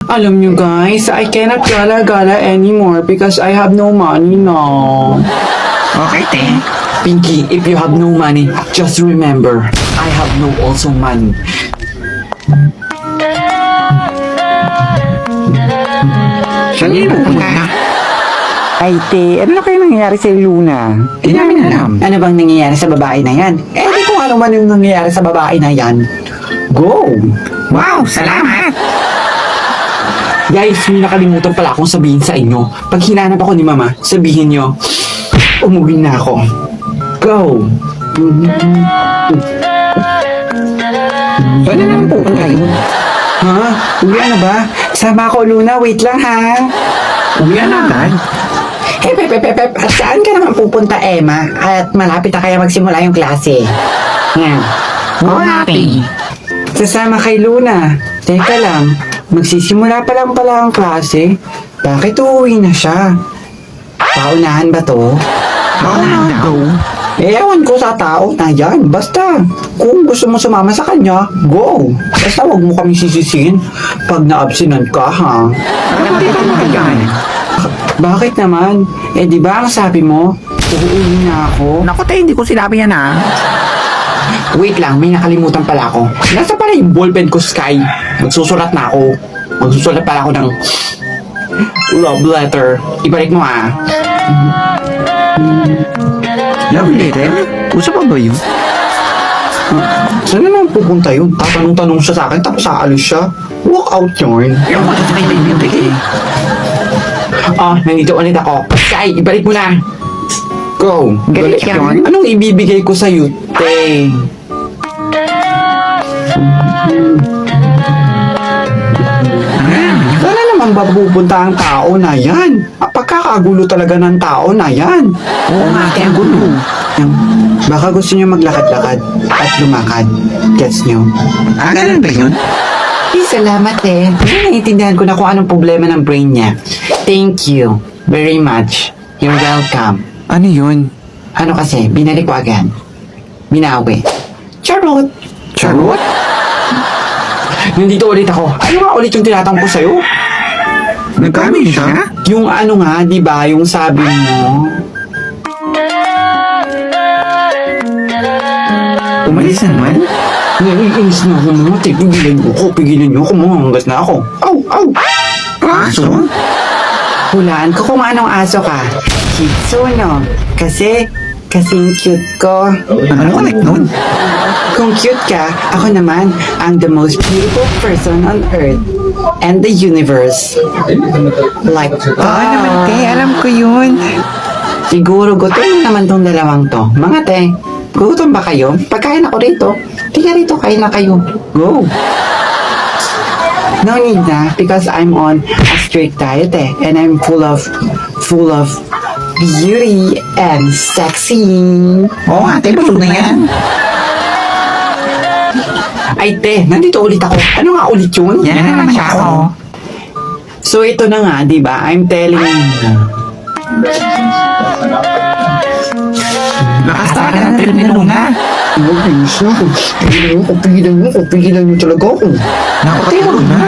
Alam nyo guys, I cannot gala-gala anymore because I have no money now. Okay, te. Pinky, if you have no money, just remember, I have no also money. Saan yun pupunta? Ay, te, ano na kayo nangyayari sa Luna? Di namin alam. Ano bang nangyayari sa babae na yan? Eh, di ko alam ano yung nangyayari sa babae na yan. Go! Wow, salamat! Guys, may nakalimutan pala akong sabihin sa inyo. Pag hinanap ako ni Mama, sabihin nyo, umuwi na ako. Go! Saan na naman pupunta yun? Ha? Uwi na ba? Sama ako, Luna. Wait lang, ha? Uwi na agad? Hep. At saan ka naman pupunta, Emma? At malapit na kaya magsimula yung klase. Yan. Oo, happy. Sasama kay Luna. Teka lang, magsisimula pa lang pala ang klase. Bakit uuwi na siya? Paunahan ba to? Oo na daw. Ewan ko sa tao na yan. Basta, kung gusto mo sumama sa kanya, go. Basta wag mo kami sisisihin pag na-absinan ka, ha? Alam mo, di ka magagana. Bakit naman? Eh, di ba ang sabi mo, uuwi na ako? Naku, te, hindi ko sinabi yan, ha? Wait lang, may nakalimutan pala ako. Nasa pala yung ballpen ko, Sky. Magsusulat na ako. Magsusulat pala ako ng love letter. Ibalik mo, ha? Love letter? Uso pa ba yun? Saan na naman pupunta yun? Tatanong-tanong siya sa akin, tapos aalis siya. Walk out yun. Yung mga sa kaibigan, te. Nandito ulit ako. Sky, ibalik mo na. Go. Galit Ibalik. yun? Anong ibibigay ko sa'yo, te? Sana naman ba pupunta ang tao na yan? Pagkakagulo talaga ng tao na yan. Oo nga, te, ang gulo. Baka gusto niyo maglakad-lakad at lumakad. Gets niyo? Ganun ba yun? Salamat eh. Naiintindihan ko na kung anong problema ng brain niya. Thank you very much. You're welcome. Ano yun? Ano kasi, binalik ko agad. Binawi. Charot! Charot? Nandito ulit ako. Ano nga ulit yung tinatang ko sa'yo? Nagkami siya? Yung ano nga, di ba? Yung sabi mo. Umalis na naman? Naiinis na ako mga te. Pigilan niyo ako. Manganggas na ako. Aw! Aso? Hulaan ko kung anong aso ka. Kitsuno. Kasing cute ko. Ano connect nun? Kung cute ka, ako naman ang the most beautiful person on earth and the universe. Like, naman, te. Alam ko yun. siguro gutom naman tong dalawang to. Mga te, gutom ba kayo? Pagkain ako rito. Tika rito, kain na kayo. Go! No need na because I'm on a strict diet eh. And I'm full of beauty and sexy. Oo nga, te. Busog na yan. Ay te, nandito ulit ako. Ano nga ulit yun? Yan na naman siya ako. So ito na nga, di ba? I'm telling you. Lakas talaga ng trip ni Luna. Pigilan niyo talaga ako. Naku, te, Luna.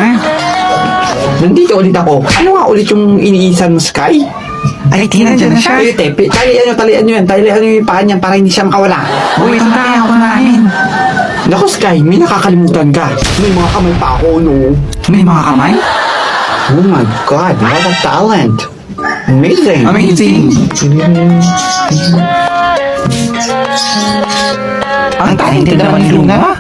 Nandito ulit ako. Ano nga ulit yung iniisan mo, Sky? Ay, te, nandiyan na siya. Ay, te, talian niyo yan. Talian niyo yung paa niyan para hindi siya makawala. Uy, ito na ako namin. Naku, Sky, may nakakalimutan ka. May mga kamay pa ako, no? May mga kamay? Oh my God, what a talent. Amazing. Amazing. Ang talented naman ni Luna.